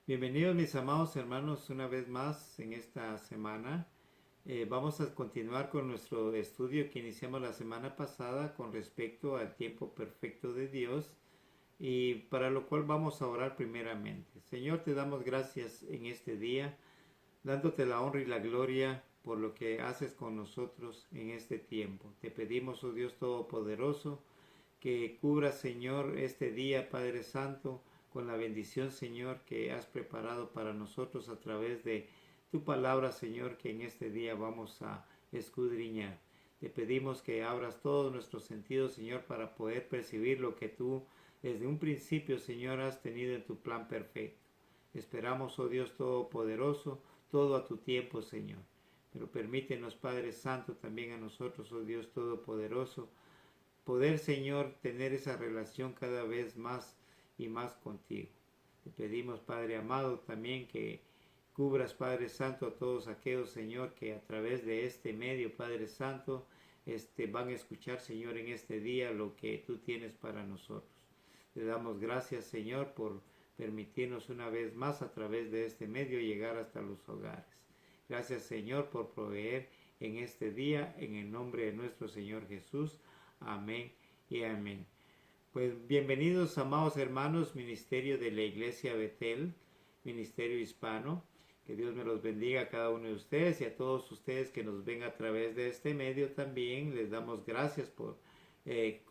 Bienvenidos mis amados hermanos una vez más en esta semana. Vamos a continuar con nuestro estudio que iniciamos la semana pasada con respecto al tiempo perfecto de Dios y para lo cual vamos a orar primeramente. Señor, te damos gracias en este día, dándote la honra y la gloria por lo que haces con nosotros en este tiempo. Te pedimos, oh Dios Todopoderoso, que cubra, Señor, este día, Padre Santo, con la bendición, Señor, que has preparado para nosotros a través de tu palabra, Señor, que en este día vamos a escudriñar. Te pedimos que abras todos nuestros sentidos, Señor, para poder percibir lo que tú desde un principio, Señor, has tenido en tu plan perfecto. Esperamos, oh Dios Todopoderoso, todo a tu tiempo, Señor. Pero permítenos, Padre Santo, también a nosotros, oh Dios Todopoderoso, poder, Señor, tener esa relación cada vez más y más contigo. Te pedimos, Padre amado, también que cubras, Padre Santo, a todos aquellos, Señor, que a través de este medio, Padre Santo, van a escuchar, Señor, en este día lo que tú tienes para nosotros. Te damos gracias, Señor, por permitirnos una vez más a través de este medio llegar hasta los hogares. Gracias, Señor, por proveer en este día, en el nombre de nuestro Señor Jesús. Amén y amén. Pues bienvenidos, amados hermanos, ministerio de la Iglesia Betel, ministerio hispano. Que Dios me los bendiga a cada uno de ustedes y a todos ustedes que nos ven a través de este medio también. Les damos gracias por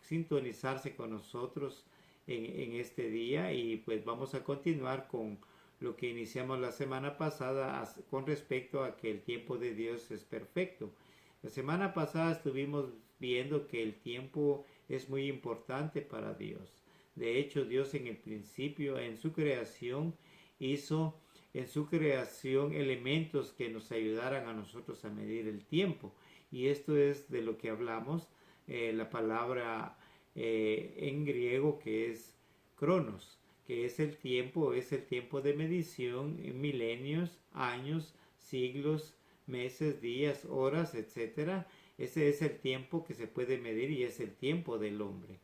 sintonizarse con nosotros en este día y pues vamos a continuar con lo que iniciamos la semana pasada con respecto a que el tiempo de Dios es perfecto. La semana pasada estuvimos viendo que el tiempo es muy importante para Dios. De hecho, Dios en el principio, en su creación, hizo en su creación elementos que nos ayudaran a nosotros a medir el tiempo. Y esto es de lo que hablamos, la palabra en griego que es cronos, que es el tiempo de medición en milenios, años, siglos, meses, días, horas, etcétera. Ese es el tiempo que se puede medir y es el tiempo del hombre.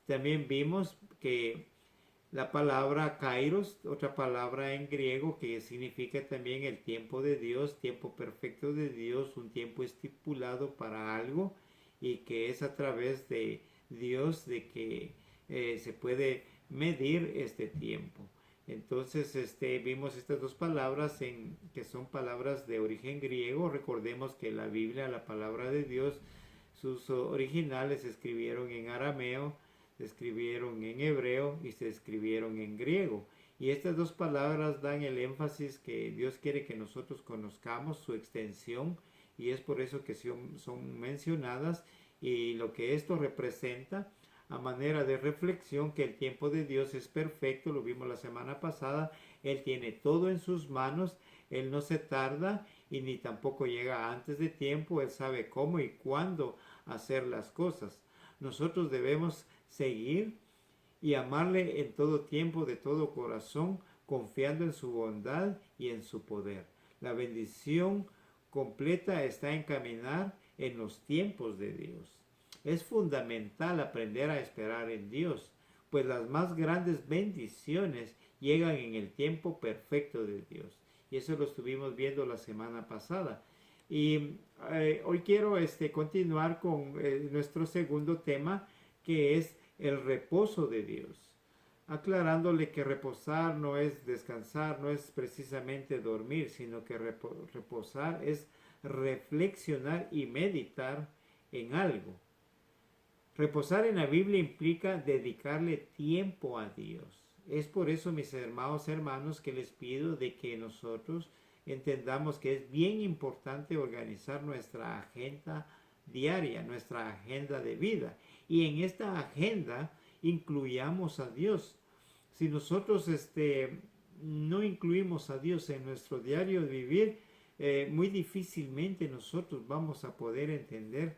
También vimos que la palabra kairos, otra palabra en griego que significa también el tiempo de Dios, tiempo perfecto de Dios, un tiempo estipulado para algo y que es a través de Dios de que se puede medir este tiempo. Entonces vimos estas dos palabras que son palabras de origen griego. Recordemos que la Biblia, la palabra de Dios, sus originales se escribieron en arameo, se escribieron en hebreo y se escribieron en griego. Y estas dos palabras dan el énfasis que Dios quiere que nosotros conozcamos, su extensión, y es por eso que son mencionadas y lo que esto representa a manera de reflexión, que el tiempo de Dios es perfecto, lo vimos la semana pasada. Él tiene todo en sus manos, Él no se tarda y ni tampoco llega antes de tiempo. Él sabe cómo y cuándo hacer las cosas. Nosotros debemos seguir y amarle en todo tiempo, de todo corazón, confiando en su bondad y en su poder. La bendición completa está en caminar en los tiempos de Dios. Es fundamental aprender a esperar en Dios, pues las más grandes bendiciones llegan en el tiempo perfecto de Dios. Y eso lo estuvimos viendo la semana pasada. Y hoy quiero continuar con nuestro segundo tema, que es el reposo de Dios. Aclarándole que reposar no es descansar, no es precisamente dormir, sino que reposar es reflexionar y meditar en algo. Reposar en la Biblia implica dedicarle tiempo a Dios. Es por eso, mis hermanos, que les pido de que nosotros entendamos que es bien importante organizar nuestra agenda diaria, nuestra agenda de vida. Y en esta agenda incluyamos a Dios. Si nosotros no incluimos a Dios en nuestro diario de vivir, muy difícilmente nosotros vamos a poder entender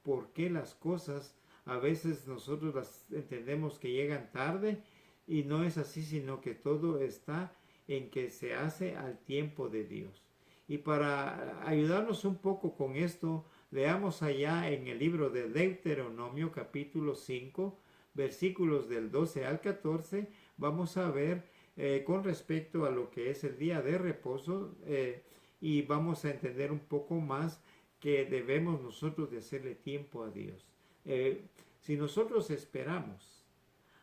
por qué las cosas a veces nosotros las entendemos que llegan tarde, y no es así, sino que todo está en que se hace al tiempo de Dios. Y para ayudarnos un poco con esto, leamos allá en el libro de Deuteronomio capítulo 5, versículos del 12 al 14, vamos a ver con respecto a lo que es el día de reposo, y vamos a entender un poco más que debemos nosotros de hacerle tiempo a Dios. Si nosotros esperamos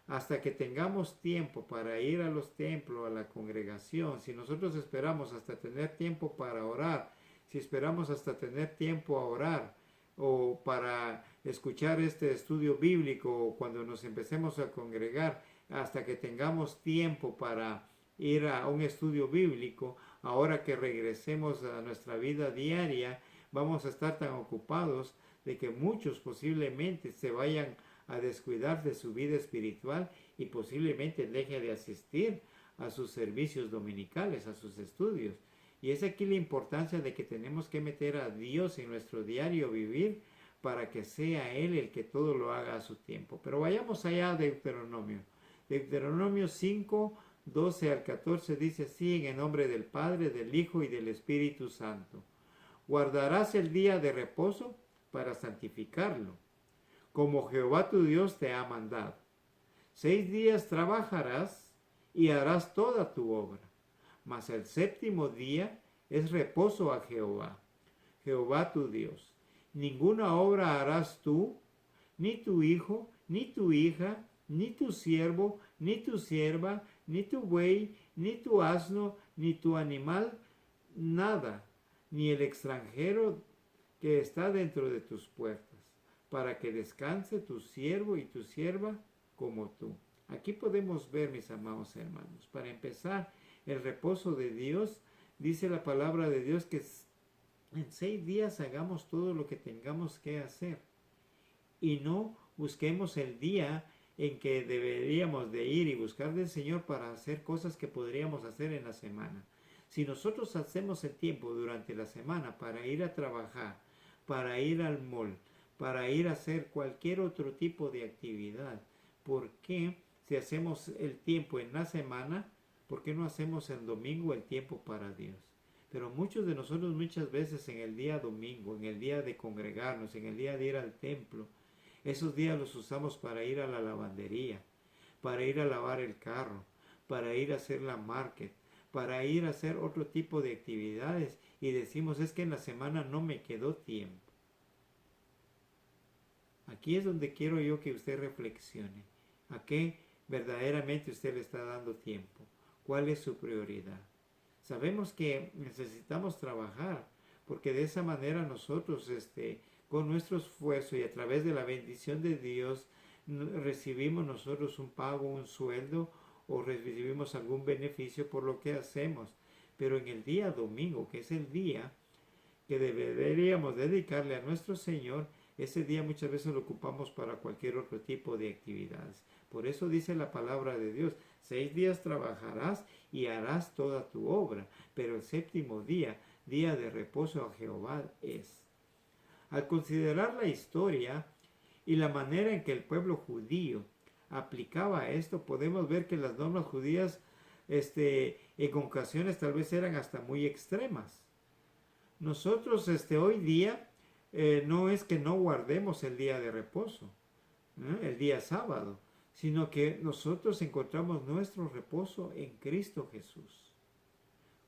hasta que tengamos tiempo para ir a los templos, a la congregación, si nosotros esperamos hasta tener tiempo para orar, si esperamos hasta tener tiempo a orar o para escuchar este estudio bíblico o cuando nos empecemos a congregar, hasta que tengamos tiempo para ir a un estudio bíblico, ahora que regresemos a nuestra vida diaria, vamos a estar tan ocupados de que muchos posiblemente se vayan a descuidar de su vida espiritual y posiblemente deje de asistir a sus servicios dominicales, a sus estudios. Y es aquí la importancia de que tenemos que meter a Dios en nuestro diario vivir para que sea Él el que todo lo haga a su tiempo. Pero vayamos allá a Deuteronomio. Deuteronomio 5, 12 al 14 dice así: en el nombre del Padre, del Hijo y del Espíritu Santo. Guardarás el día de reposo para santificarlo, como Jehová tu Dios te ha mandado. 6 días trabajarás y harás toda tu obra, mas el séptimo día es reposo a Jehová, Jehová tu Dios. Ninguna obra harás tú, ni tu hijo, ni tu hija, ni tu siervo, ni tu sierva, ni tu buey, ni tu asno, ni tu animal, nada, ni el extranjero que está dentro de tus puertas, para que descanse tu siervo y tu sierva como tú. Aquí podemos ver, mis amados hermanos, para empezar, el reposo de Dios, dice la palabra de Dios que en 6 días hagamos todo lo que tengamos que hacer y no busquemos el día en que deberíamos de ir y buscar del Señor para hacer cosas que podríamos hacer en la semana. Si nosotros hacemos el tiempo durante la semana para ir a trabajar, para ir al mall, para ir a hacer cualquier otro tipo de actividad, ¿por qué si hacemos el tiempo en la semana, por qué no hacemos el domingo el tiempo para Dios? Pero muchos de nosotros muchas veces en el día domingo, en el día de congregarnos, en el día de ir al templo, esos días los usamos para ir a la lavandería, para ir a lavar el carro, para ir a hacer la market, para ir a hacer otro tipo de actividades y decimos es que en la semana no me quedó tiempo. Aquí es donde quiero yo que usted reflexione. ¿A qué verdaderamente usted le está dando tiempo? ¿Cuál es su prioridad? Sabemos que necesitamos trabajar porque de esa manera nosotros con nuestro esfuerzo y a través de la bendición de Dios recibimos nosotros un pago, un sueldo o recibimos algún beneficio por lo que hacemos. Pero en el día domingo, que es el día que deberíamos dedicarle a nuestro Señor, ese día muchas veces lo ocupamos para cualquier otro tipo de actividades. Por eso dice la palabra de Dios: 6 días trabajarás y harás toda tu obra, pero el séptimo día, día de reposo a Jehová es. Al considerar la historia y la manera en que el pueblo judío aplicaba esto, podemos ver que las normas judías en ocasiones tal vez eran hasta muy extremas. Nosotros hoy día no es que no guardemos el día de reposo, el día sábado, sino que nosotros encontramos nuestro reposo en Cristo Jesús,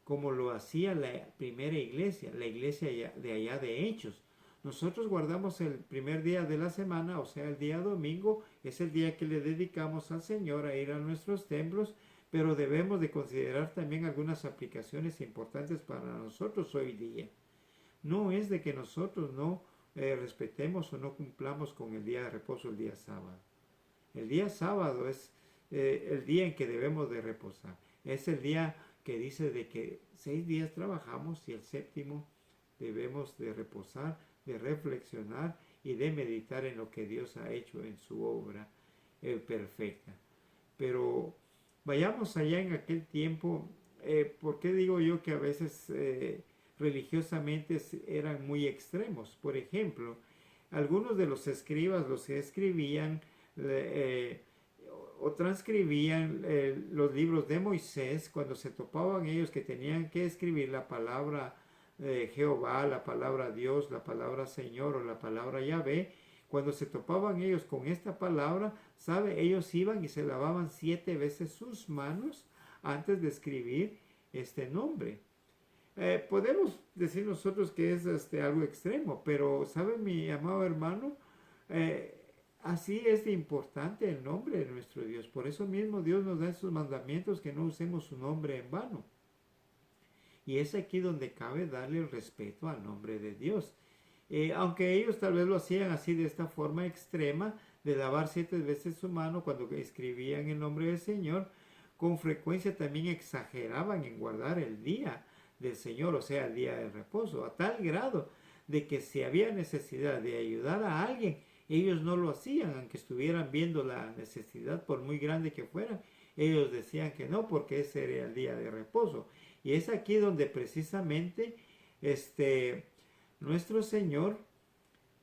como lo hacía la primera iglesia, la iglesia de allá de Hechos. Nosotros guardamos el primer día de la semana, o sea, el día domingo, es el día que le dedicamos al Señor a ir a nuestros templos, pero debemos de considerar también algunas aplicaciones importantes para nosotros hoy día. No es de que nosotros no respetemos o no cumplamos con el día de reposo, el día sábado. El día sábado es el día en que debemos de reposar. Es el día que dice de que 6 días trabajamos y el séptimo debemos de reposar, de reflexionar y de meditar en lo que Dios ha hecho en su obra perfecta. Pero vayamos allá en aquel tiempo. ¿Por qué digo yo que a veces religiosamente eran muy extremos? Por ejemplo, algunos de los escribas, los que escribían o transcribían los libros de Moisés, cuando se topaban ellos que tenían que escribir la palabra Jehová, la palabra Dios, la palabra Señor o la palabra Yahvé, cuando se topaban ellos con esta palabra, ¿sabe? Ellos iban y se lavaban 7 veces sus manos antes de escribir este nombre. Podemos decir nosotros que es algo extremo, pero ¿sabe mi amado hermano? Eh, Así es de importante el nombre de nuestro Dios. Por eso mismo Dios nos da esos mandamientos que no usemos su nombre en vano. Y es aquí donde cabe darle el respeto al nombre de Dios. Aunque ellos tal vez lo hacían así de esta forma extrema, de lavar 7 veces su mano cuando escribían el nombre del Señor, con frecuencia también exageraban en guardar el día del Señor, o sea, el día de reposo, a tal grado de que si había necesidad de ayudar a alguien, ellos no lo hacían, aunque estuvieran viendo la necesidad, por muy grande que fuera, ellos decían que no, porque ese era el día de reposo. Y es aquí donde precisamente nuestro Señor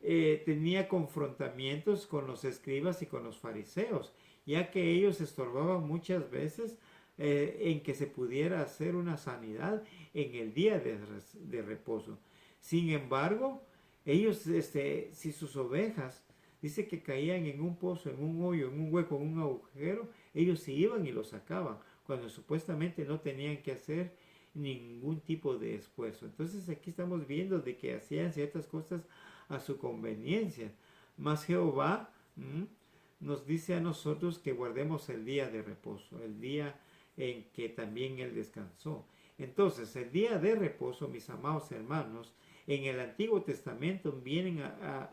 tenía confrontamientos con los escribas y con los fariseos, ya que ellos estorbaban muchas veces en que se pudiera hacer una sanidad en el día de reposo. Sin embargo, ellos, si sus ovejas, dice que caían en un pozo, en un hoyo, en un hueco, en un agujero, ellos se iban y lo sacaban, cuando supuestamente no tenían que hacer ningún tipo de esfuerzo. Entonces aquí estamos viendo de que hacían ciertas cosas a su conveniencia. Mas Jehová nos dice a nosotros que guardemos el día de reposo, el día en que también Él descansó. Entonces, el día de reposo, mis amados hermanos, en el Antiguo Testamento vienen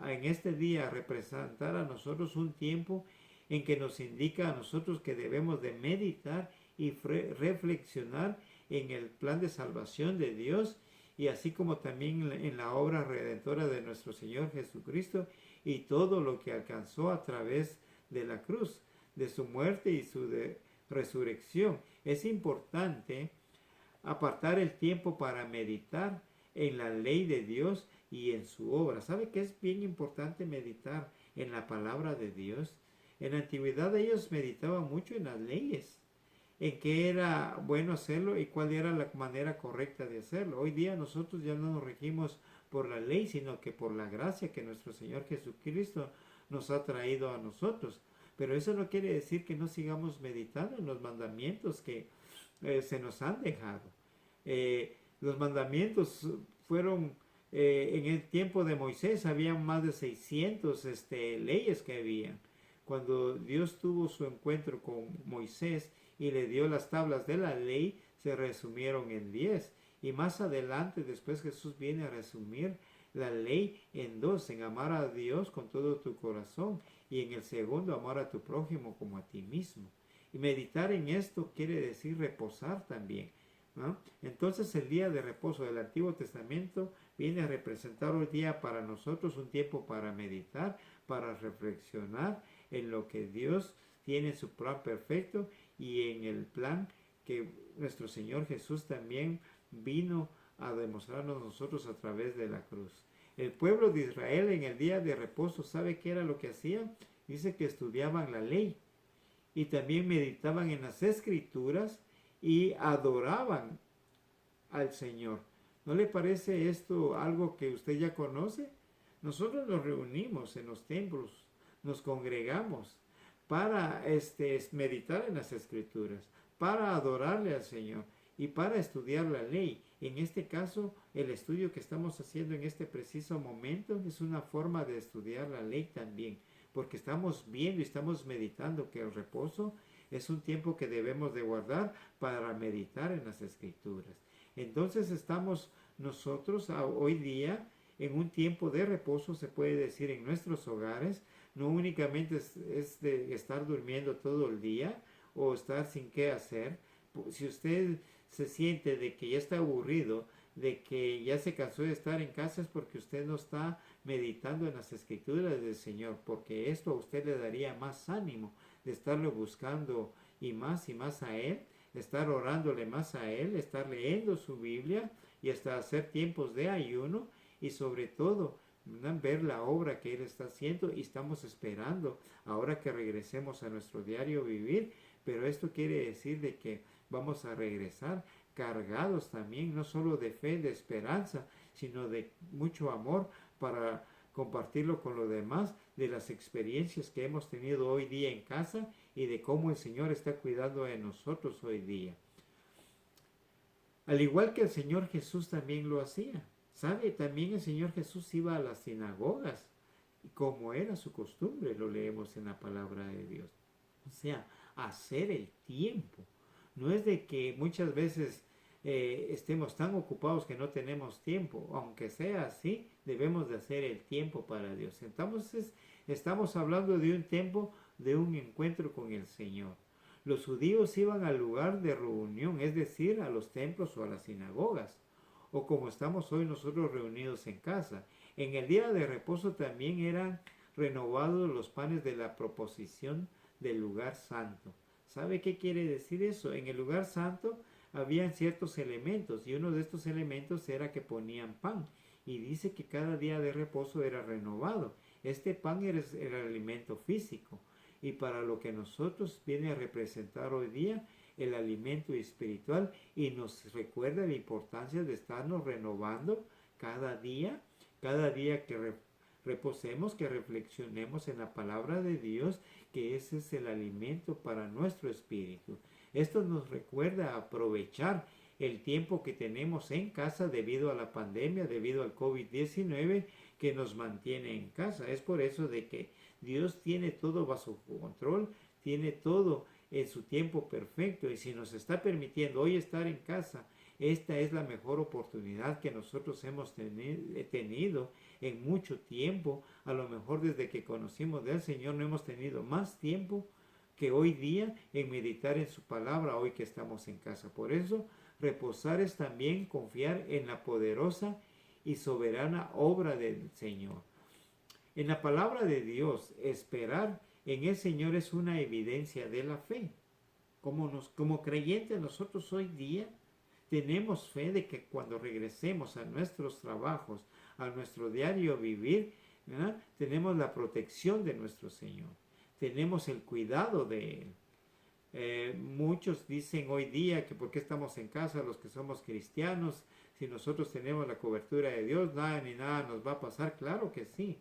en este día a representar a nosotros un tiempo en que nos indica a nosotros que debemos de meditar y reflexionar en el plan de salvación de Dios, y así como también en la obra redentora de nuestro Señor Jesucristo y todo lo que alcanzó a través de la cruz, de su muerte y su resurrección. Es importante apartar el tiempo para meditar en la ley de Dios y en su obra. ¿Sabe que es bien importante meditar en la palabra de Dios? En la antigüedad ellos meditaban mucho en las leyes, en qué era bueno hacerlo y cuál era la manera correcta de hacerlo. Hoy día nosotros ya no nos regimos por la ley, sino que por la gracia que nuestro Señor Jesucristo nos ha traído a nosotros. Pero eso no quiere decir que no sigamos meditando en los mandamientos que se nos han dejado. Los mandamientos fueron, en el tiempo de Moisés, había más de 600 leyes que habían. Cuando Dios tuvo su encuentro con Moisés y le dio las tablas de la ley, se resumieron en 10. Y más adelante, después Jesús viene a resumir la ley en 2, en amar a Dios con todo tu corazón y en el segundo, amar a tu prójimo como a ti mismo. Y meditar en esto quiere decir reposar también, ¿no? Entonces el día de reposo del Antiguo Testamento viene a representar hoy día para nosotros un tiempo para meditar, para reflexionar en lo que Dios tiene en su plan perfecto y en el plan que nuestro Señor Jesús también vino a demostrarnos nosotros a través de la cruz. El pueblo de Israel en el día de reposo, ¿sabe qué era lo que hacían? Dice que estudiaban la ley y también meditaban en las escrituras y adoraban al Señor. ¿No le parece esto algo que usted ya conoce? Nosotros nos reunimos en los templos, nos congregamos para meditar en las escrituras, para adorarle al Señor y para estudiar la ley. En este caso, el estudio que estamos haciendo en este preciso momento es una forma de estudiar la ley también, porque estamos viendo y estamos meditando que el reposo es un tiempo que debemos de guardar para meditar en las escrituras. Entonces estamos nosotros hoy día en un tiempo de reposo, se puede decir, en nuestros hogares. No únicamente es de estar durmiendo todo el día o estar sin qué hacer. Si usted se siente de que ya está aburrido, de que ya se cansó de estar en casa, es porque usted no está meditando en las escrituras del Señor, porque esto a usted le daría más ánimo de estarlo buscando y más a Él, estar orándole más a Él, estar leyendo su Biblia y hasta hacer tiempos de ayuno y sobre todo ver la obra que Él está haciendo, y estamos esperando ahora que regresemos a nuestro diario vivir. Pero esto quiere decir de que vamos a regresar cargados también, no solo de fe, de esperanza, sino de mucho amor para compartirlo con los demás, de las experiencias que hemos tenido hoy día en casa y de cómo el Señor está cuidando de nosotros hoy día. Al igual que el Señor Jesús también lo hacía. ¿Sabe? También el Señor Jesús iba a las sinagogas, como era su costumbre, lo leemos en la palabra de Dios. O sea, hacer el tiempo. No es de que muchas veces estemos tan ocupados que no tenemos tiempo. Aunque sea así, debemos de hacer el tiempo para Dios. Entonces, estamos hablando de un tiempo, de un encuentro con el Señor. Los judíos iban al lugar de reunión, es decir, a los templos o a las sinagogas, o como estamos hoy nosotros reunidos en casa. En el día de reposo también eran renovados los panes de la proposición del lugar santo. ¿Sabe qué quiere decir eso? En el lugar santo habían ciertos elementos y uno de estos elementos era que ponían pan y dice que cada día de reposo era renovado. Este pan era el alimento físico y para lo que nosotros viene a representar hoy día el alimento espiritual y nos recuerda la importancia de estarnos renovando cada día que reposemos, que reflexionemos en la palabra de Dios, que ese es el alimento para nuestro espíritu. Esto nos recuerda aprovechar el tiempo que tenemos en casa debido a la pandemia, debido al COVID-19 que nos mantiene en casa. Es por eso de que Dios tiene todo bajo control, tiene todo en su tiempo perfecto y si nos está permitiendo hoy estar en casa, esta es la mejor oportunidad que nosotros hemos tenido en mucho tiempo. A lo mejor desde que conocimos del Señor no hemos tenido más tiempo que hoy día en meditar en su palabra hoy que estamos en casa. Por eso, reposar es también confiar en la poderosa y soberana obra del Señor. En la palabra de Dios, esperar en el Señor es una evidencia de la fe. Como creyentes nosotros hoy día tenemos fe de que cuando regresemos a nuestros trabajos, a nuestro diario vivir, ¿verdad? Tenemos la protección de nuestro Señor. Tenemos el cuidado de Él. Muchos dicen hoy día que por qué estamos en casa los que somos cristianos, si nosotros tenemos la cobertura de Dios, nada ni nada nos va a pasar. Claro que sí,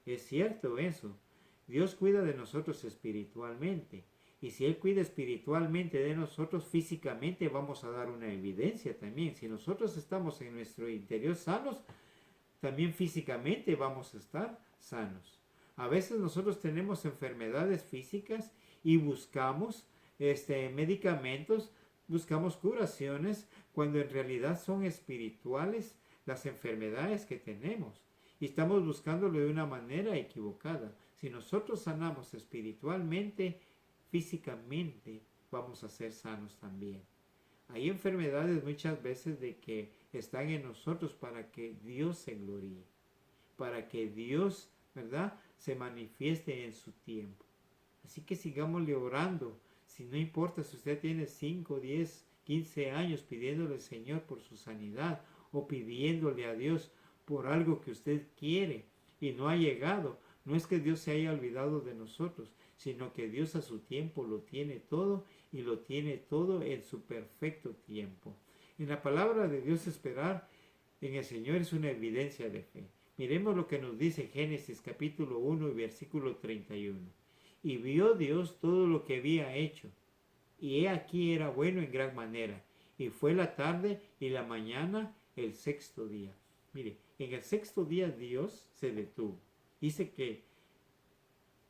es cierto eso. Dios cuida de nosotros espiritualmente. Y si Él cuida espiritualmente de nosotros, físicamente vamos a dar una evidencia también. Si nosotros estamos en nuestro interior sanos, también físicamente vamos a estar sanos. A veces nosotros tenemos enfermedades físicas y buscamos medicamentos, buscamos curaciones, cuando en realidad son espirituales las enfermedades que tenemos. Y estamos buscándolo de una manera equivocada. Si nosotros sanamos espiritualmente, físicamente vamos a ser sanos también. Hay enfermedades muchas veces de que están en nosotros para que Dios se gloríe, para que Dios, ¿verdad?, se manifieste en su tiempo. Así que sigámosle orando. Si no importa si usted tiene 5, 10, 15 años pidiéndole al Señor por su sanidad o pidiéndole a Dios por algo que usted quiere y no ha llegado. No es que Dios se haya olvidado de nosotros, sino que Dios a su tiempo lo tiene todo y lo tiene todo en su perfecto tiempo. En la palabra de Dios esperar en el Señor es una evidencia de fe. Miremos lo que nos dice Génesis capítulo 1 y versículo 31. Y vio Dios todo lo que había hecho, y he aquí era bueno en gran manera, y fue la tarde y la mañana el sexto día. Mire, en el sexto día Dios se detuvo. Dice que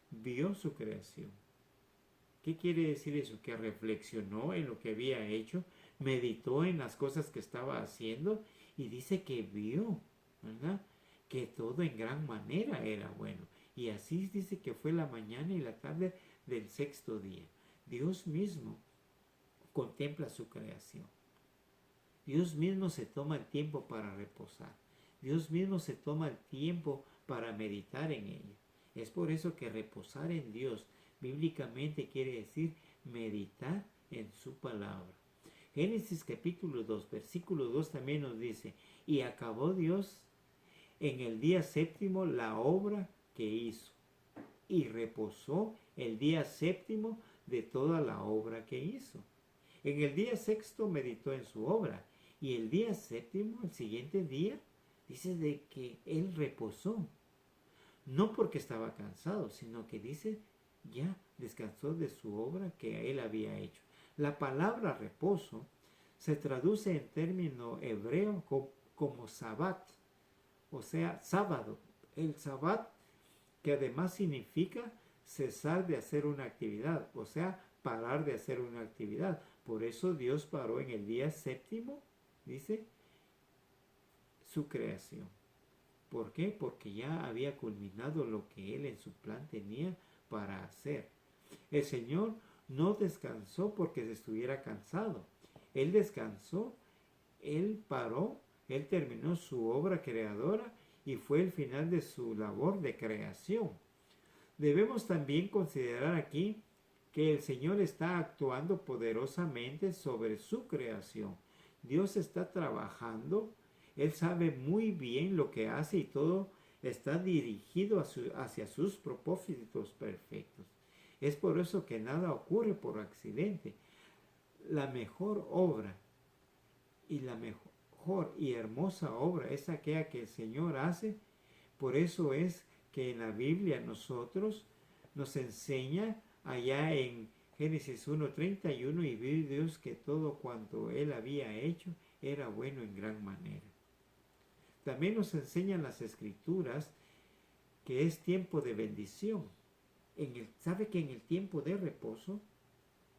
vio su creación. ¿Qué quiere decir eso? Que reflexionó en lo que había hecho, meditó en las cosas que estaba haciendo y dice que vio, ¿verdad?, que todo en gran manera era bueno. Y así dice que fue la mañana y la tarde del sexto día. Dios mismo contempla su creación. Dios mismo se toma el tiempo para reposar. Dios mismo se toma el tiempo para meditar en ella. Es por eso que reposar en Dios bíblicamente quiere decir meditar en su palabra. Génesis capítulo 2, versículo 2 también nos dice, y acabó Dios en el día séptimo la obra que hizo, y reposó el día séptimo de toda la obra que hizo. En el día sexto meditó en su obra, y el día séptimo, el siguiente día, dice de que él reposó. No porque estaba cansado, sino que dice ya descansó de su obra que él había hecho. La palabra reposo se traduce en término hebreo como sabbat, o sea, sábado. El sabbat, que además significa cesar de hacer una actividad, o sea, parar de hacer una actividad. Por eso Dios paró en el día séptimo, dice, su creación. ¿Por qué? Porque ya había culminado lo que Él en su plan tenía para hacer. El Señor no descansó porque estuviera cansado. Él descansó, Él paró, Él terminó su obra creadora y fue el final de su labor de creación. Debemos también considerar aquí que el Señor está actuando poderosamente sobre su creación. Dios está trabajando, Él sabe muy bien lo que hace y todo está dirigido hacia sus propósitos perfectos. Es por eso que nada ocurre por accidente. La mejor obra y la mejor y hermosa obra es aquella que el Señor hace. Por eso es que en la Biblia nosotros nos enseña allá en Génesis 1:31 y vio Dios que todo cuanto Él había hecho era bueno en gran manera. También nos enseñan las Escrituras que es tiempo de bendición. ¿Sabe que en el tiempo de reposo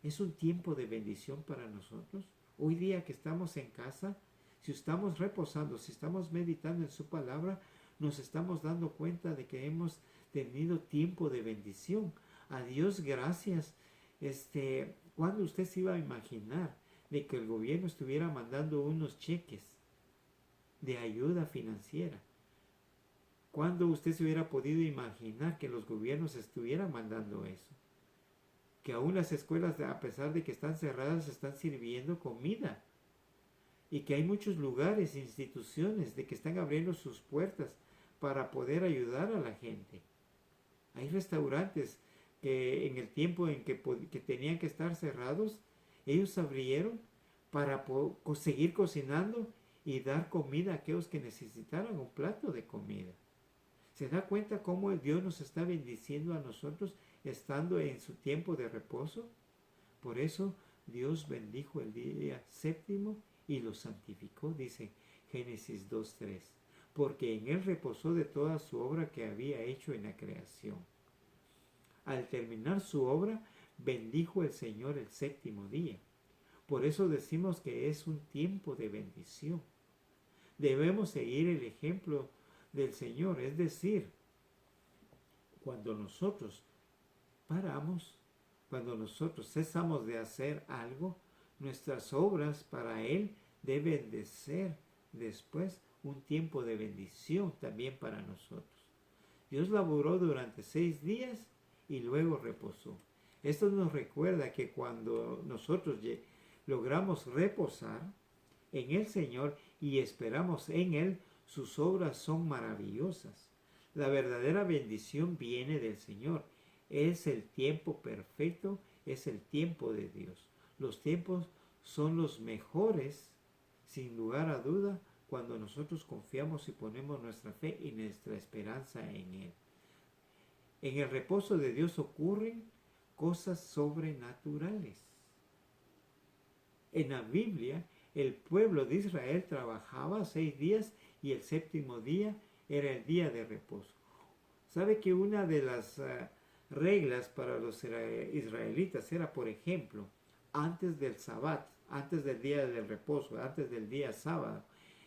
es un tiempo de bendición para nosotros? Hoy día que estamos en casa, si estamos reposando, si estamos meditando en su palabra, nos estamos dando cuenta de que hemos tenido tiempo de bendición. A Dios gracias. ¿Cuándo usted se iba a imaginar de que el gobierno estuviera mandando unos cheques de ayuda financiera? ¿Cuándo usted se hubiera podido imaginar que los gobiernos estuvieran mandando eso? Que aún las escuelas, a pesar de que están cerradas, están sirviendo comida. Y que hay muchos lugares, instituciones, de que están abriendo sus puertas para poder ayudar a la gente. Hay restaurantes que en el tiempo en que tenían que estar cerrados, ellos abrieron para seguir cocinando y dar comida a aquellos que necesitaran un plato de comida. ¿Se da cuenta cómo Dios nos está bendiciendo a nosotros estando en su tiempo de reposo? Por eso Dios bendijo el día séptimo y lo santificó, dice Génesis 2:3, porque en él reposó de toda su obra que había hecho en la creación. Al terminar su obra, bendijo el Señor el séptimo día. Por eso decimos que es un tiempo de bendición. Debemos seguir el ejemplo del Señor, es decir, cuando nosotros paramos, cuando nosotros cesamos de hacer algo, nuestras obras para Él deben de ser después un tiempo de bendición también para nosotros. Dios laboró durante 6 días y luego reposó. Esto nos recuerda que cuando nosotros logramos reposar en el Señor y esperamos en Él, sus obras son maravillosas. La verdadera bendición viene del Señor. Es el tiempo perfecto, es el tiempo de Dios. Los tiempos son los mejores, sin lugar a duda, cuando nosotros confiamos y ponemos nuestra fe y nuestra esperanza en Él. En el reposo de Dios ocurren cosas sobrenaturales. En la Biblia, el pueblo de Israel trabajaba 6 días y el séptimo día era el día de reposo. ¿Sabe que una de las reglas para los israelitas era, por ejemplo, antes del sabbat, antes del día del reposo, antes del día sábado,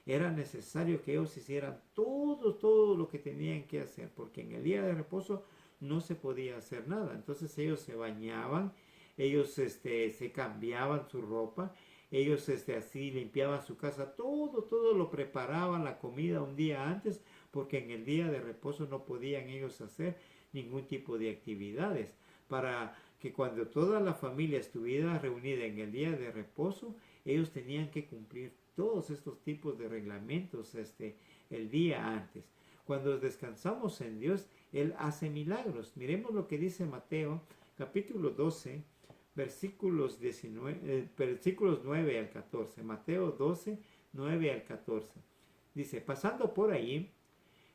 era necesario que ellos hicieran todo lo que tenían que hacer, porque en el día de reposo no se podía hacer nada. Entonces ellos se bañaban, ellos se cambiaban su ropa, ellos así limpiaban su casa, todo lo preparaban, la comida un día antes, porque en el día de reposo no podían ellos hacer ningún tipo de actividades, para que cuando toda la familia estuviera reunida en el día de reposo, ellos tenían que cumplir todos estos tipos de reglamentos el día antes. Cuando descansamos en Dios, Él hace milagros. Miremos lo que dice Mateo, capítulo 12, versículos 9 al 14. Mateo 12, 9 al 14. Dice, pasando por ahí,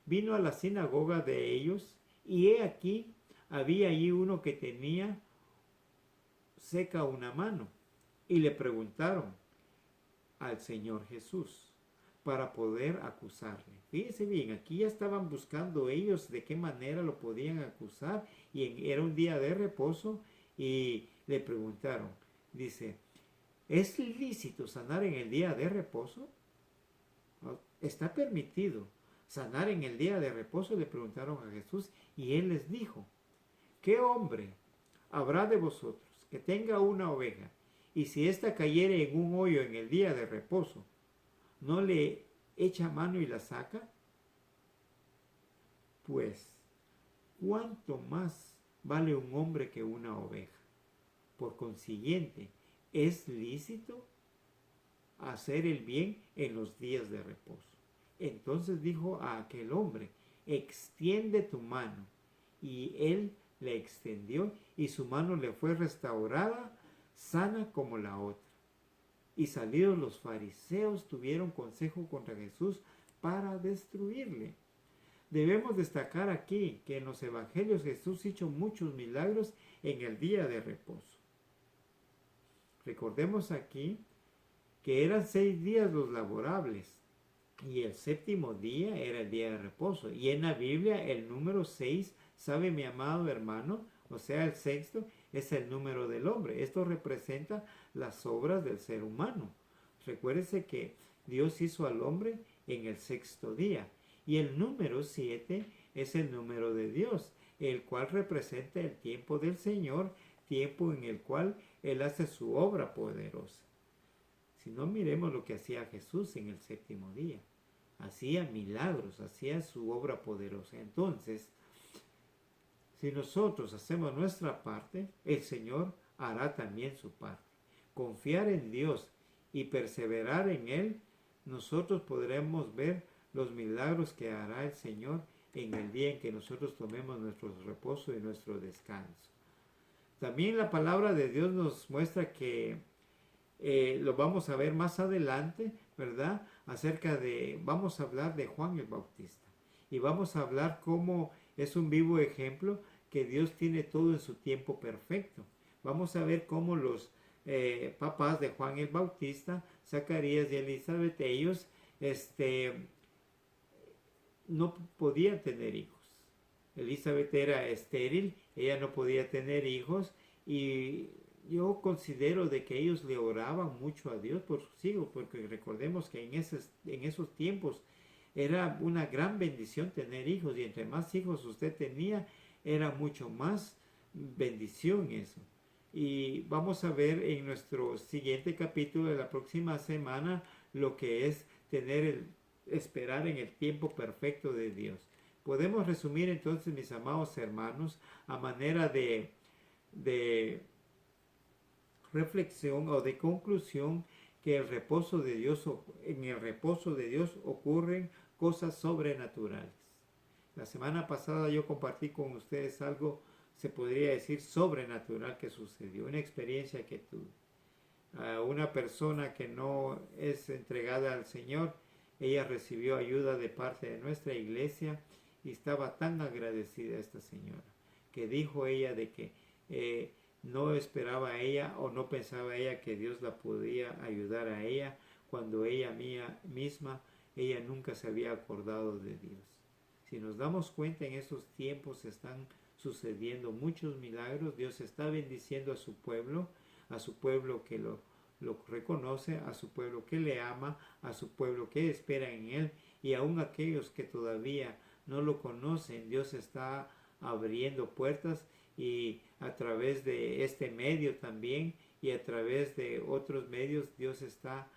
vino a la sinagoga de ellos, y he aquí, había allí uno que tenía seca una mano, y le preguntaron, al Señor Jesús para poder acusarle. Fíjense bien, aquí ya estaban buscando ellos de qué manera lo podían acusar y era un día de reposo y le preguntaron, dice, ¿es lícito sanar en el día de reposo? ¿Está permitido sanar en el día de reposo? Le preguntaron a Jesús y él les dijo, ¿qué hombre habrá de vosotros que tenga una oveja y si ésta cayere en un hoyo en el día de reposo, no le echa mano y la saca? Pues, ¿cuánto más vale un hombre que una oveja? Por consiguiente, es lícito hacer el bien en los días de reposo. Entonces dijo a aquel hombre, extiende tu mano. Y él le extendió y su mano le fue restaurada, sana como la otra. Y salidos los fariseos tuvieron consejo contra Jesús para destruirle. Debemos destacar aquí que en los evangelios Jesús hizo muchos milagros en el día de reposo. Recordemos aquí que eran 6 días los laborables y el séptimo día era el día de reposo. Y en la Biblia el número 6, ¿sabe mi amado hermano? O sea, el sexto es el número del hombre. Esto representa las obras del ser humano. Recuérdese que Dios hizo al hombre en el sexto día. Y el número 7 es el número de Dios, el cual representa el tiempo del Señor, tiempo en el cual Él hace su obra poderosa. Si no, miremos lo que hacía Jesús en el séptimo día. Hacía milagros, hacía su obra poderosa. Entonces, si nosotros hacemos nuestra parte, el Señor hará también su parte. Confiar en Dios y perseverar en Él, nosotros podremos ver los milagros que hará el Señor en el día en que nosotros tomemos nuestro reposo y nuestro descanso. También la palabra de Dios nos muestra que lo vamos a ver más adelante, ¿verdad? Vamos a hablar de Juan el Bautista. Y vamos a hablar cómo es un vivo ejemplo que Dios tiene todo en su tiempo perfecto. Vamos a ver cómo los papás de Juan el Bautista, Zacarías y Elizabeth, ellos no podían tener hijos. Elizabeth era estéril, ella no podía tener hijos y yo considero de que ellos le oraban mucho a Dios por sus hijos, porque recordemos que en esos tiempos era una gran bendición tener hijos y entre más hijos usted tenía, era mucho más bendición eso. Y vamos a ver en nuestro siguiente capítulo de la próxima semana lo que es esperar en el tiempo perfecto de Dios. Podemos resumir entonces, mis amados hermanos, a manera de reflexión o de conclusión, que en el reposo de Dios ocurren cosas sobrenaturales. La semana pasada yo compartí con ustedes algo, se podría decir, sobrenatural que sucedió, una experiencia que tuve. Una persona que no es entregada al Señor, ella recibió ayuda de parte de nuestra iglesia y estaba tan agradecida esta señora, que dijo ella de que no esperaba ella o no pensaba ella que Dios la podía ayudar a ella cuando ella misma nunca se había acordado de Dios. Si nos damos cuenta, en estos tiempos están sucediendo muchos milagros. Dios está bendiciendo a su pueblo que lo reconoce, a su pueblo que le ama, a su pueblo que espera en Él, y aún aquellos que todavía no lo conocen, Dios está abriendo puertas, y a través de este medio también y a través de otros medios Dios está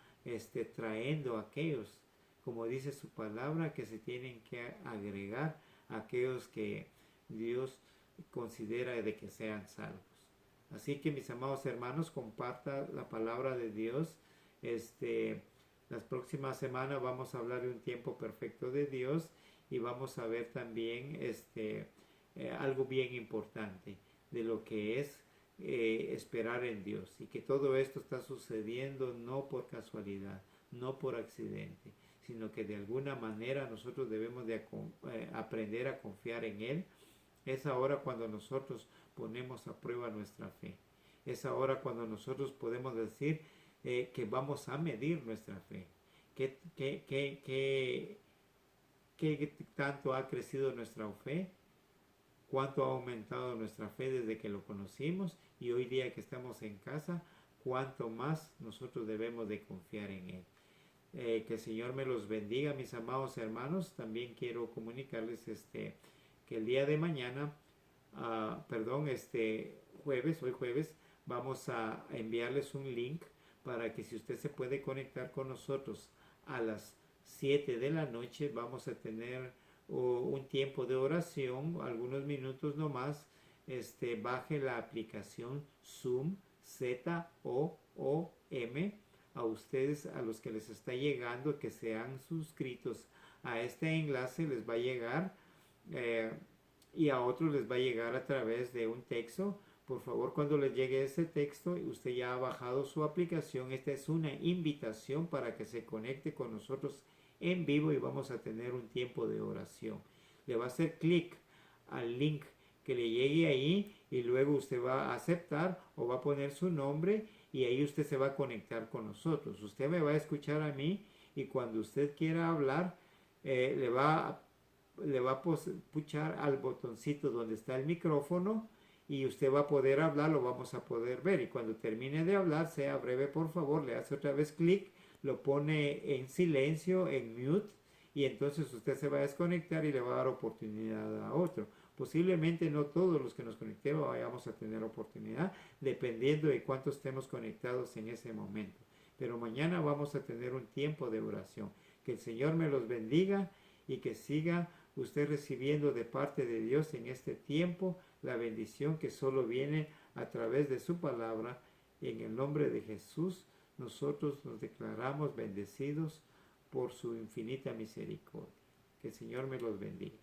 trayendo a aquellos, como dice su palabra, que se tienen que agregar a aquellos que Dios considera de que sean salvos. Así que, mis amados hermanos, comparta la palabra de Dios. Las próximas semanas vamos a hablar de un tiempo perfecto de Dios y vamos a ver también algo bien importante de lo que es esperar en Dios, y que todo esto está sucediendo no por casualidad, no por accidente, sino que de alguna manera nosotros debemos de aprender a confiar en Él. Es ahora cuando nosotros ponemos a prueba nuestra fe. Es ahora cuando nosotros podemos decir, que vamos a medir nuestra fe. ¿Qué tanto ha crecido nuestra fe? ¿Cuánto ha aumentado nuestra fe desde que lo conocimos? Y hoy día que estamos en casa, ¿cuánto más nosotros debemos de confiar en Él? Que el Señor me los bendiga, mis amados hermanos. También quiero comunicarles que el día de mañana, hoy jueves, vamos a enviarles un link para que si usted se puede conectar con nosotros a las 7 de la noche, vamos a tener un tiempo de oración, algunos minutos nomás. Baje la aplicación Zoom, ZOOM. A ustedes, a los que les está llegando, que sean suscritos a este enlace, les va a llegar, y a otros les va a llegar a través de un texto. Por favor, cuando les llegue ese texto, usted ya ha bajado su aplicación. Esta es una invitación para que se conecte con nosotros en vivo y vamos a tener un tiempo de oración. Le va a hacer clic al link que le llegue ahí y luego usted va a aceptar o va a poner su nombre y ahí usted se va a conectar con nosotros. Usted me va a escuchar a mí y cuando usted quiera hablar, le va a puchar al botoncito donde está el micrófono y usted va a poder hablar, lo vamos a poder ver. Y cuando termine de hablar, sea breve por favor, le hace otra vez clic, lo pone en silencio, en mute, y entonces usted se va a desconectar y le va a dar oportunidad a otro. Posiblemente no todos los que nos conectemos vayamos a tener oportunidad, dependiendo de cuántos estemos conectados en ese momento. Pero mañana vamos a tener un tiempo de oración. Que el Señor me los bendiga y que siga usted recibiendo de parte de Dios en este tiempo la bendición que solo viene a través de su palabra. En el nombre de Jesús, nosotros nos declaramos bendecidos por su infinita misericordia. Que el Señor me los bendiga.